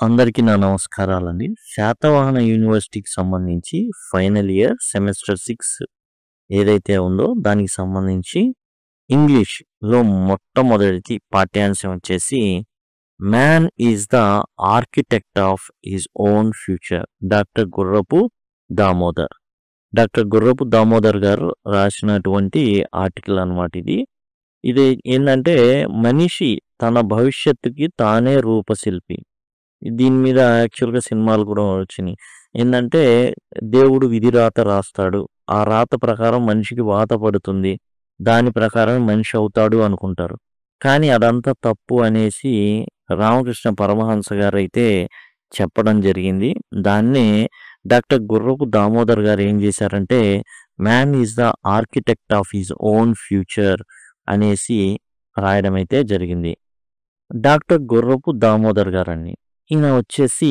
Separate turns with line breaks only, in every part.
అందరికీ నా నమస్కారాలండి. శాతవాహన యూనివర్సిటీకి సంబంధించి ఫైనల్ ఇయర్ సెమిస్టర్ 6 ఏదైతే ఉందో దానికి సంబంధించి ఇంగ్లీష్‌లో మొట్టమొదటిది పాఠ్యాంశం వచ్చేసి man is the architect of his own future. Doctor గుర్రపు దామోదర్. డాక్టర్ గుర్రపు దామోదర్ గారు రాసినటువంటి ఆర్టికల్ అన్నమాట ఇది. ఇది ఏందంటే మనిషి తన భవిష్యత్తుకి తానే రూపశిల్పి. దీని మీద యాక్చువల్‌గా సినిమాలు కూడా వచ్చినియి. ఏందంటే దేవుడు విధి రాత రాస్తాడు. ఆ రాత ప్రకారం మనిషికి వాత పడుతుంది. దాని ప్రకారం మనిషి అవుతాడు అనుకుంటారు. కానీ అదంతా తప్పు అనేసి రామకృష్ణ పరమహంస గారైతే చెప్పడం జరిగింది. దాన్నే డాక్టర్ గుర్రపు దామోదర్ గారు ఏం చేశారంటే man is the architect of his own future అనేసి రాయడం అయితే జరిగింది. డాక్టర్ గుర్రపు దామోదర్ గారండి. ఈయన వచ్చేసి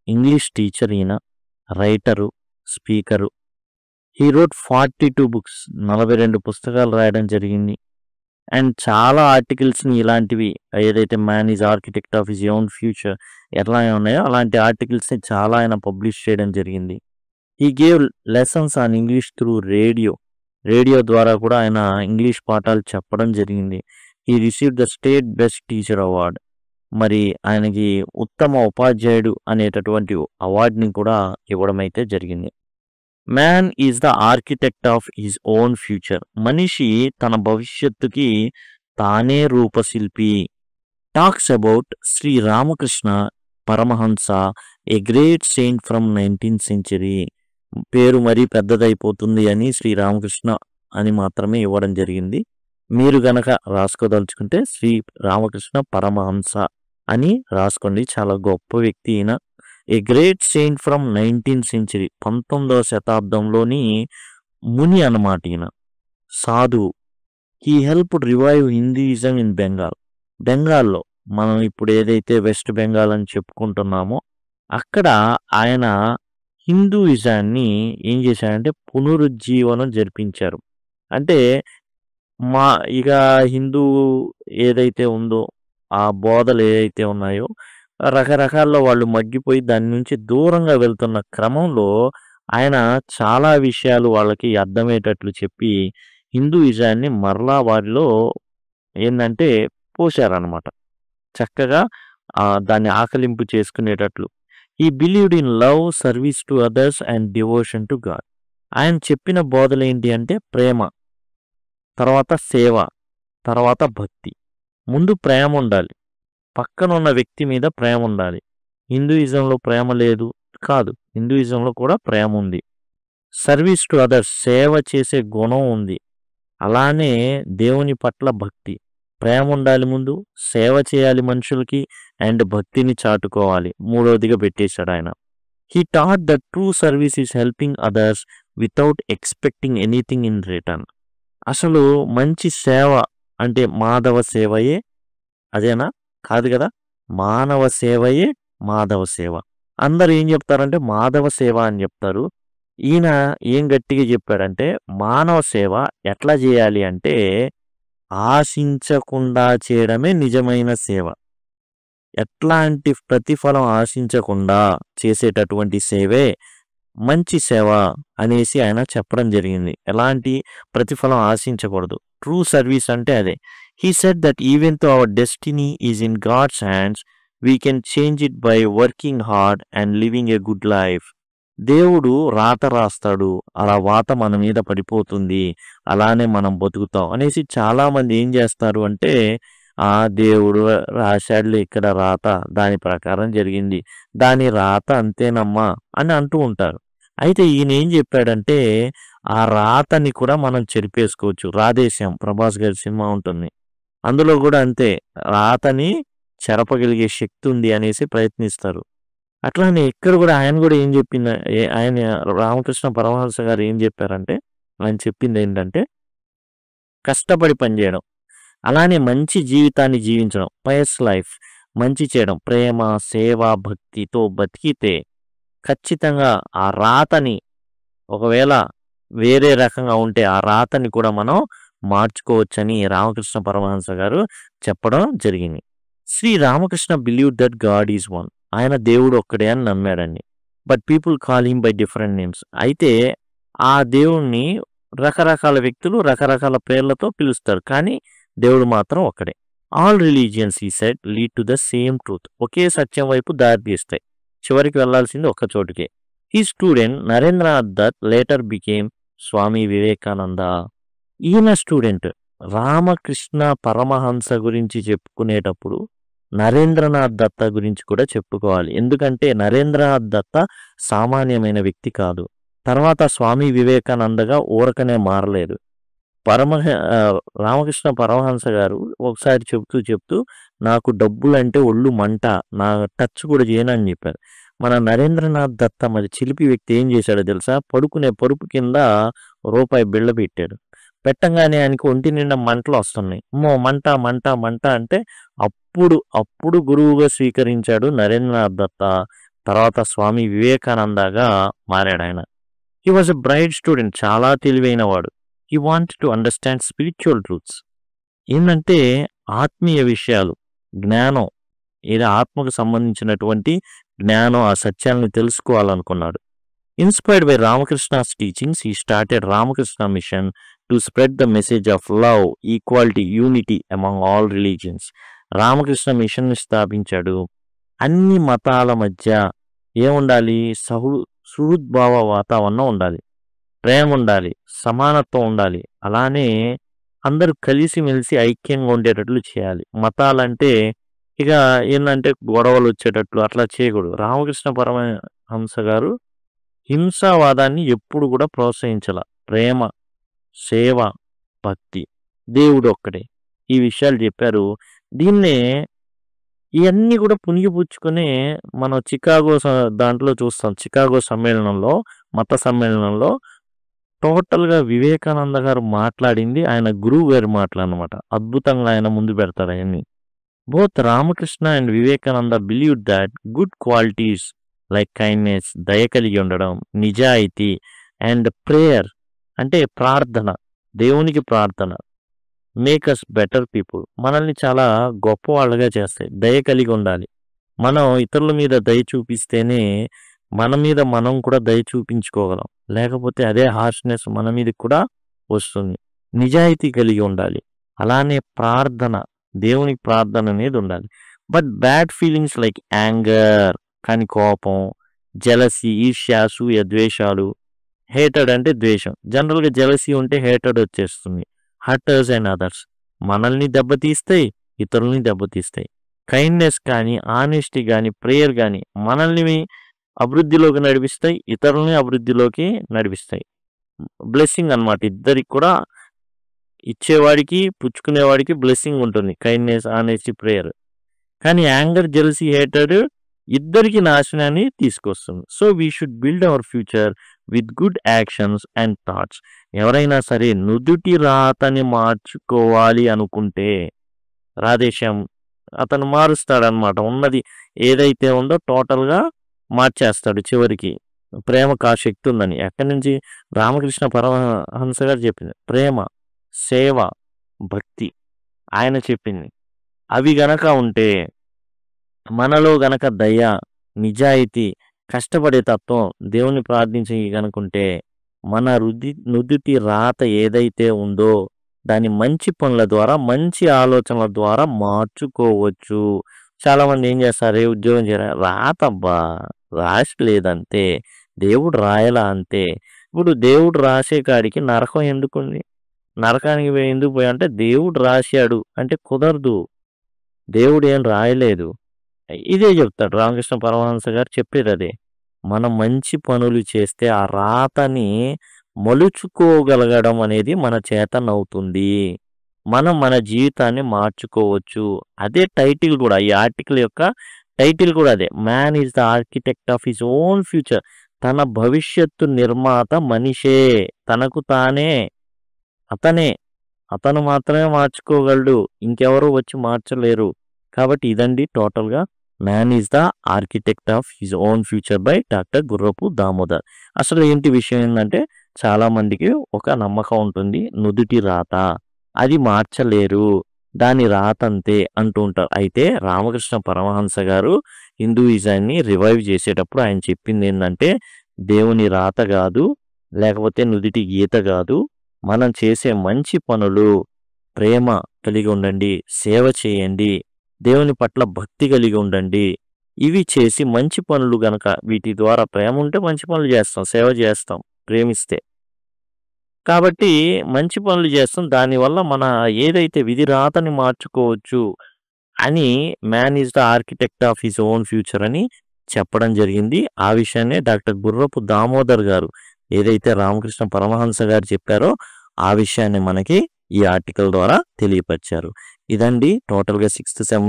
ఇంగ్లీష్ టీచర్, ఈయన writer, speaker. He wrote 42 books, 42 పుస్తకాలు రాయడం జరిగింది. అండ్ చాలా ఆర్టికల్స్‌ని ఇలాంటివి ఏదైతే man is architect of his own future ఎట్లా ఉన్నాయో అలాంటి ఆర్టికల్స్‌ని చాలా ఆయన పబ్లిష్ చేయడం జరిగింది. He gave lessons on English through radio. Radio ద్వారా కూడా ఆయన ఇంగ్లీష్ పాఠాలు చెప్పడం జరిగింది. He received the state best teacher award. మరి ఆయనకి ఉత్తమ ఉపాధ్యాయుడు అనేటటువంటి అవార్డుని కూడా ఇవ్వడం అయితే జరిగింది. Man is the architect of his own future. మనిషి తన భవిష్యత్తుకి తానే రూపశిల్పి. Talks about Sri Ramakrishna Paramahamsa, a great saint from 19th century. పేరు మరీ పెద్దదైపోతుంది అని శ్రీ రామకృష్ణ అని మాత్రమే ఇవ్వడం జరిగింది. మీరు గనక రాసుకోదలుచుకుంటే శ్రీ రామకృష్ణ పరమహంస అని రాసుకోండి. చాలా గొప్ప వ్యక్తి ఈయన. ఏ great saint from 19th century. 19వ శతాబ్దంలోని ముని అన్నమాట ఈయన. సాధువు. He helped revive Hinduism in Bengal. బెంగాల్లో మనం ఇప్పుడు ఏదైతే వెస్ట్ బెంగాల్ అని చెప్పుకుంటున్నామో అక్కడ ఆయన హిందూయిజాన్ని ఏం చేశారంటే పునరుజ్జీవనం జరిపించారు. అంటే ఇక హిందూ ఏదైతే ఉందో ఆ బోధలు ఏదైతే ఉన్నాయో రకరకాల్లో వాళ్ళు మగ్గిపోయి దాని నుంచి దూరంగా వెళ్తున్న క్రమంలో ఆయన చాలా విషయాలు వాళ్ళకి అర్థమయ్యేటట్లు చెప్పి హిందూయిజాన్ని మరలా వారిలో ఏందంటే పోశారనమాట. చక్కగా దాన్ని ఆకలింపు చేసుకునేటట్లు. He believed in love, service to others and devotion to God. ఆయన చెప్పిన బోధలు ఏంటి అంటే ప్రేమ, తర్వాత సేవ, తర్వాత భక్తి. ముందు ప్రేమ ఉండాలి. పక్కన ఉన్న వ్యక్తి మీద ప్రేమ ఉండాలి. హిందూయిజంలో ప్రేమ లేదు కాదు, హిందూయిజంలో కూడా ప్రేమ ఉంది. సర్వీస్ టు అదర్స్, సేవ చేసే గుణం ఉంది. అలానే దేవుని పట్ల భక్తి. ప్రేమ ఉండాలి ముందు, సేవ చేయాలి మనుషులకి, అండ్ భక్తిని చాటుకోవాలి. మూడవదిగా పెట్టేశాడు ఆయన. He taught that true service is helping others without expecting anything in return. అసలు మంచి సేవ అంటే మాధవ సేవయే, అదేనా? కాదు కదా. మానవ సేవయే మాధవ సేవ. అందరు ఏం చెప్తారంటే మాధవ సేవ అని చెప్తారు. ఈయన ఏం గట్టిగా చెప్పాడంటే మానవ సేవ ఎట్లా చేయాలి అంటే ఆశించకుండా చేయడమే నిజమైన సేవ. ఎట్లాంటి ప్రతిఫలం ఆశించకుండా చేసేటటువంటి సేవే మంచి సేవ అనేసి ఆయన చెప్పడం జరిగింది. ఎలాంటి ప్రతిఫలం ఆశించకూడదు. ట్రూ సర్వీస్ అంటే అదే. He said that even though our destiny is in God's hands, we can change it by working hard and living a good life. దేవుడు రాత రాస్తాడు, అలా వాత మన మీద పడిపోతుంది, అలానే మనం బతుకుతాం అనేసి చాలా మంది ఏం చేస్తారు అంటే దేవుడు రాశాడులే ఇక్కడ రాత, దాని ప్రకారం జరిగింది, దాని రాత అంతేనమ్మా అని అంటూ ఉంటారు. అయితే ఈయన ఏం చెప్పాడంటే ఆ రాతని కూడా మనం చెరిపేసుకోవచ్చు. రాధేశ్యాం ప్రభాస్ గారి సినిమా ఉంటుంది, అందులో కూడా అంతే, రాతని చెరపగలిగే శక్తి ఉంది అనేసి ప్రయత్నిస్తారు. అట్లానే ఇక్కడ కూడా ఆయన కూడా ఏం చెప్పింది, ఆయన రామకృష్ణ పరమహంస గారు ఏం చెప్పారంటే ఆయన చెప్పింది ఏంటంటే కష్టపడి పనిచేయడం, అలానే మంచి జీవితాన్ని జీవించడం, పయస్ లైఫ్, మంచి చేయడం, ప్రేమ, సేవ, భక్తితో బతికితే ఖచ్చితంగా ఆ రాతని ఒకవేళ వేరే రకంగా ఉంటే ఆ రాతని కూడా మనం మార్చుకోవచ్చని రామకృష్ణ పరమహంస గారు చెప్పడం జరిగింది. Shri Ramakrishna believed that God is one. ఆయన దేవుడు ఒక్కడే అని నమ్మాడండి. But people call him by different names. అయితే ఆ దేవుణ్ణి రకరకాల వ్యక్తులు రకరకాల పేర్లతో పిలుస్తారు. కానీ దేవుడు మాత్రం ఒక్కడే. All religions he said lead to the same truth. ఒకే సత్యం వైపు దారి తీస్తాయి. చివరికి వెళ్లాల్సింది ఒక్క చోటుకే. ఈ student Narendranath Dutt later became Swami Vivekananda. ఈయన స్టూడెంట్ రామకృష్ణ పరమహంస గురించి చెప్పుకునేటప్పుడు నరేంద్రనాథ్ దత్త గురించి కూడా చెప్పుకోవాలి. ఎందుకంటే నరేంద్రనాథ్ దత్త సామాన్యమైన వ్యక్తి కాదు. తర్వాత స్వామి వివేకానందగా ఊరకనే మారలేదు. రామకృష్ణ పరమహంస గారు ఒకసారి చెప్తూ నాకు డబ్బులంటే ఒళ్ళు మంట, నా టచ్ కూడా చేయనని చెప్పారు. మన నరేంద్రనాథ్ దత్త మరి చిలిపి వ్యక్తి ఏం చేశాడో తెలుసా? పడుకునే పరుపు కింద రూపాయి బిళ్ళ పెట్టాడు. పెట్టంగానే ఆయనకి ఒంటి నిండా మంటలు వస్తున్నాయి. అమ్మో మంట మంట మంట అంటే అప్పుడు గురువుగా స్వీకరించాడు నరేంద్రనాథ్ దత్త. తర్వాత స్వామి వివేకానందగా మారాడు ఆయన. He was a bright student, చాలా తెలివైన వాడు. He wanted to understand spiritual truths. ఏంటంటే ఆత్మీయ విషయాలు, జ్ఞానం, ఏదో ఆత్మకు సంబంధించినటువంటి జ్ఞానం, ఆ సత్యాలను తెలుసుకోవాలనుకున్నాడు. Inspired by Ramakrishna's teachings he started Ramakrishna Mission to spread the message of love, equality, unity among all religions. Ramakrishna Mission ని స్థాపించాడు. అన్ని మతాల మధ్య ఏముండాలి? సుహృద్భావ వాతావరణం ఉండాలి, ప్రేమ ఉండాలి, సమానత్వం ఉండాలి. అలానే అందరూ కలిసిమెలిసి ఐక్యంగా ఉండేటట్లు చేయాలి. మతాలంటే ఇక ఏంటంటే గొడవలు వచ్చేటట్లు అట్లా చేయకూడదు. రామకృష్ణ పరమహంస గారు హింసావాదాన్ని ఎప్పుడు కూడా ప్రోత్సహించాల. ప్రేమ, సేవ, భక్తి, దేవుడు ఒక్కడే, ఈ విషయాలు చెప్పారు. దీన్నే ఇవన్నీ కూడా పుణిగిపుచ్చుకొని మనం చికాగో దాంట్లో చూస్తాం. చికాగో సమ్మేళనంలో, మత సమ్మేళనంలో టోటల్గా వివేకానంద గారు మాట్లాడింది ఆయన గురువు గారి మాటలు అనమాట. అద్భుతంగా ఆయన ముందు పెడతారు అవన్నీ. Both Ramakrishna and Vivekananda believe that good qualities like kindness, దయ కలిగి ఉండడం, నిజాయితీ అండ్ ప్రేయర్ అంటే ప్రార్థన, దేవునికి ప్రార్థన, మేక్ అస్ బెటర్ పీపుల్, మనల్ని చాలా గొప్ప వాళ్ళగా చేస్తాయి. దయ కలిగి ఉండాలి. మనం ఇతరుల మీద దయ చూపిస్తేనే మన మీద మనం కూడా దయ చూపించుకోగలం. లేకపోతే అదే హార్ష్నెస్ మన మీద కూడా వస్తుంది. నిజాయితీ కలిగి ఉండాలి. అలానే ప్రార్థన, దేవునికి ప్రార్థన అనేది ఉండాలి. But bad feelings like anger, కానీ కోపం, జెలసీ, ఈర్ష్య, అసూయ, ద్వేషాలు, హేటెడ్ అంటే ద్వేషం. జనరల్గా జెలసీ ఉంటే హేటెడ్ వచ్చేస్తుంది. హర్టర్స్ అండ్ అదర్స్, మనల్ని దెబ్బతీస్తాయి, ఇతరులని దెబ్బతీస్తాయి. కైండ్నెస్ కానీ, ఆనెస్టీ కానీ, ప్రేయర్ కానీ మనల్ని అభివృద్ధిలోకి నడిపిస్తాయి, ఇతరులని అభివృద్ధిలోకి నడిపిస్తాయి. బ్లెస్సింగ్ అన్నమాట. ఇద్దరికి కూడా, ఇచ్చేవాడికి పుచ్చుకునేవాడికి బ్లెస్సింగ్ ఉంటుంది. Kindness, honesty, prayer. కానీ యాంగర్, జెలసీ, హేటెడ్ ఇద్దరికి నాశనాన్ని తీసుకొస్తుంది. So we should build our future with good actions and thoughts. ఎవరైనా సరే నుదుటి రాతని మార్చుకోవాలి అనుకుంటే రాధేశ్యాం అతను మారుస్తాడనమాట. ఉన్నది ఏదైతే ఉందో టోటల్గా మార్చేస్తాడు. చివరికి ప్రేమకు ఆ శక్తి ఉందని ఎక్కడి నుంచి? రామకృష్ణ పరమహంస గారు చెప్పింది. ప్రేమ, సేవ, భక్తి ఆయన చెప్పింది. అవి గనక ఉంటే, మనలో గనక దయ, నిజాయితీ, కష్టపడే తత్వం, దేవుని ప్రార్థించి గనుకుంటే మన నుదుటి రాత ఏదైతే ఉందో దాన్ని మంచి పనుల ద్వారా, మంచి ఆలోచనల ద్వారా మార్చుకోవచ్చు. చాలామంది ఏం చేస్తారు? ఉద్యోగం చేయరా, రాతబ్బా రాసి లేదంతే, దేవుడు రాయలా అంతే. ఇప్పుడు దేవుడు రాసే కాడికి నరకం ఎందుకుంది? నరకానికి ఎందుకు పోయా అంటే దేవుడు రాశాడు అంటే కుదరదు. దేవుడు ఏం రాయలేదు. ఇదే చెప్తాడు రామకృష్ణ పరమహంస గారు చెప్పేది అదే. మనం మంచి పనులు చేస్తే ఆ రాతని మలుచుకోగలగడం అనేది మన చేతనవుతుంది. మనం మన జీవితాన్ని మార్చుకోవచ్చు. అదే టైటిల్ కూడా, ఈ ఆర్టికల్ యొక్క టైటిల్ కూడా అదే. Man is the architect of his own future. తన భవిష్యత్తు నిర్మాత మనిషే, తనకు తానే, అతను మాత్రమే మార్చుకోగలడు, ఇంకెవరు వచ్చి మార్చలేరు. కాబట్టి ఇదండి టోటల్గా man is the architect of his own future by doctor గుర్రపు దామోదర్. అసలు ఏంటి విషయం ఏంటంటే, చాలా మందికి ఒక నమ్మకం ఉంటుంది, నుదుటి రాత అది మార్చలేరు, దాని రాత అంతే అంటూ ఉంటారు. అయితే రామకృష్ణ పరమహంస గారు హిందూయిజాన్ని రివైవ్ చేసేటప్పుడు ఆయన చెప్పింది ఏంటంటే దేవుని రాత కాదు, లేకపోతే నుదిటి గీత కాదు, మనం చేసే మంచి పనులు, ప్రేమ కలిగి ఉండండి, సేవ చేయండి, దేవుని పట్ల భక్తి కలిగి ఉండండి. ఇవి చేసి మంచి పనులు గనక వీటి ద్వారా ప్రేమ ఉంటే మంచి పనులు చేస్తాం, సేవ చేస్తాం ప్రేమిస్తే. కాబట్టి మంచి పనులు చేస్తాం. దానివల్ల మన ఏదైతే విధి రాతని మార్చుకోవచ్చు అని man is the architect of his own future అని చెప్పడం జరిగింది. ఆ విషయాన్నే డాక్టర్ గుర్రపు దామోదర్ గారు ఏదైతే రామకృష్ణ పరమహంస గారు చెప్పారో ఆ విషయాన్ని మనకి ఈ ఆర్టికల్ ద్వారా తెలియపరిచారు. ఇదండి టోటల్గా 6th సెమ్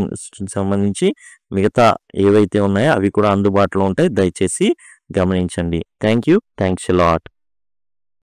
సంబంధించి మిగతా ఏవైతే ఉన్నాయో అవి కూడా అందుబాటులో ఉంటాయి. దయచేసి గమనించండి. Thank you. Thanks a lot.